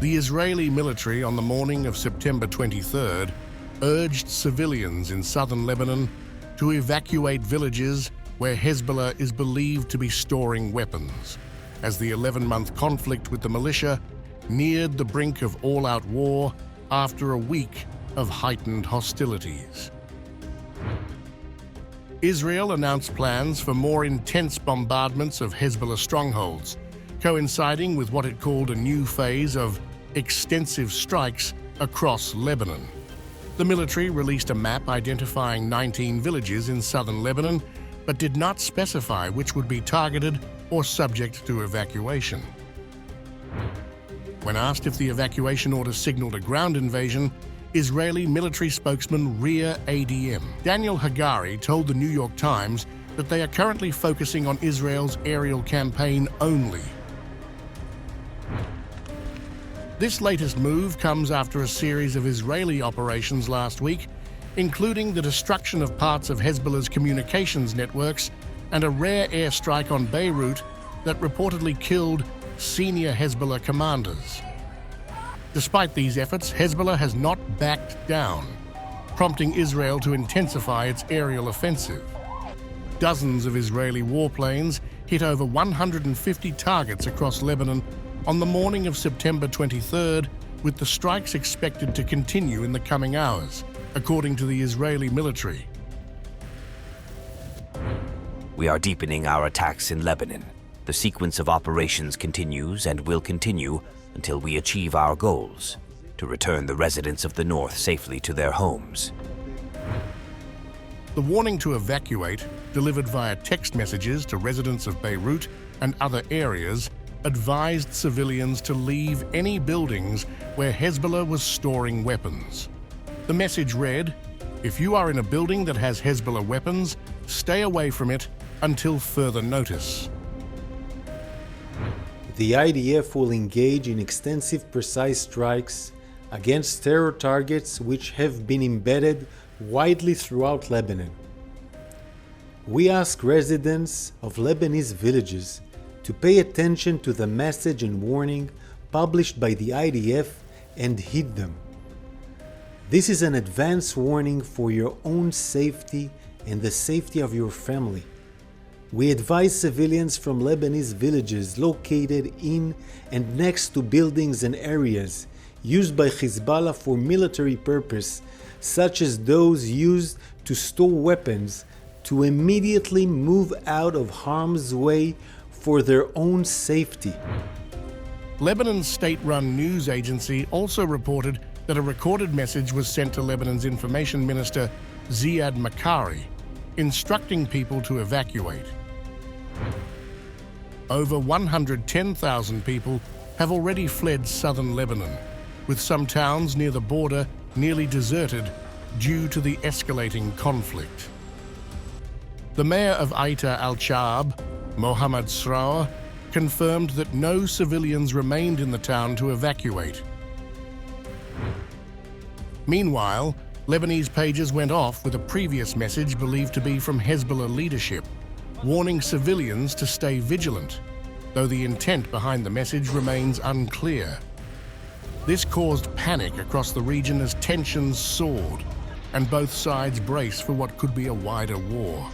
The Israeli military on the morning of September 23rd urged civilians in southern Lebanon to evacuate villages where Hezbollah is believed to be storing weapons, as the 11-month conflict with the militia neared the brink of all-out war after a week of heightened hostilities. Israel announced plans for more intense bombardments of Hezbollah strongholds, coinciding with what it called a new phase of extensive strikes across Lebanon. The military released a map identifying 19 villages in southern Lebanon, but did not specify which would be targeted or subject to evacuation. When asked if the evacuation order signaled a ground invasion, Israeli military spokesman Rear ADM Daniel Hagari told the New York Times that they are currently focusing on Israel's aerial campaign only. This latest move comes after a series of Israeli operations last week, including the destruction of parts of Hezbollah's communications networks and a rare airstrike on Beirut that reportedly killed senior Hezbollah commanders. Despite these efforts, Hezbollah has not backed down, prompting Israel to intensify its aerial offensive. Dozens of Israeli warplanes hit over 150 targets across Lebanon on the morning of September 23rd, with the strikes expected to continue in the coming hours, according to the Israeli military. We are deepening our attacks in Lebanon. The sequence of operations continues and will continue until we achieve our goals, to return the residents of the north safely to their homes. The warning to evacuate, delivered via text messages to residents of Beirut and other areas, advised civilians to leave any buildings where Hezbollah was storing weapons. The message read, "If you are in a building that has Hezbollah weapons, stay away from it until further notice." The IDF will engage in extensive precise strikes against terror targets which have been embedded widely throughout Lebanon. We ask residents of Lebanese villages to pay attention to the message and warning published by the IDF and heed them. This is an advance warning for your own safety and the safety of your family. We advise civilians from Lebanese villages located in and next to buildings and areas used by Hezbollah for military purpose, such as those used to store weapons, to immediately move out of harm's way for their own safety. Lebanon's state-run news agency also reported that a recorded message was sent to Lebanon's information minister, Ziad Makari, instructing people to evacuate. Over 110,000 people have already fled southern Lebanon, with some towns near the border nearly deserted due to the escalating conflict. The mayor of Aita al-Shaab, Mohammed Srawa, confirmed that no civilians remained in the town to evacuate. Meanwhile, Lebanese pages went off with a previous message believed to be from Hezbollah leadership, warning civilians to stay vigilant, though the intent behind the message remains unclear. This caused panic across the region as tensions soared, and both sides brace for what could be a wider war.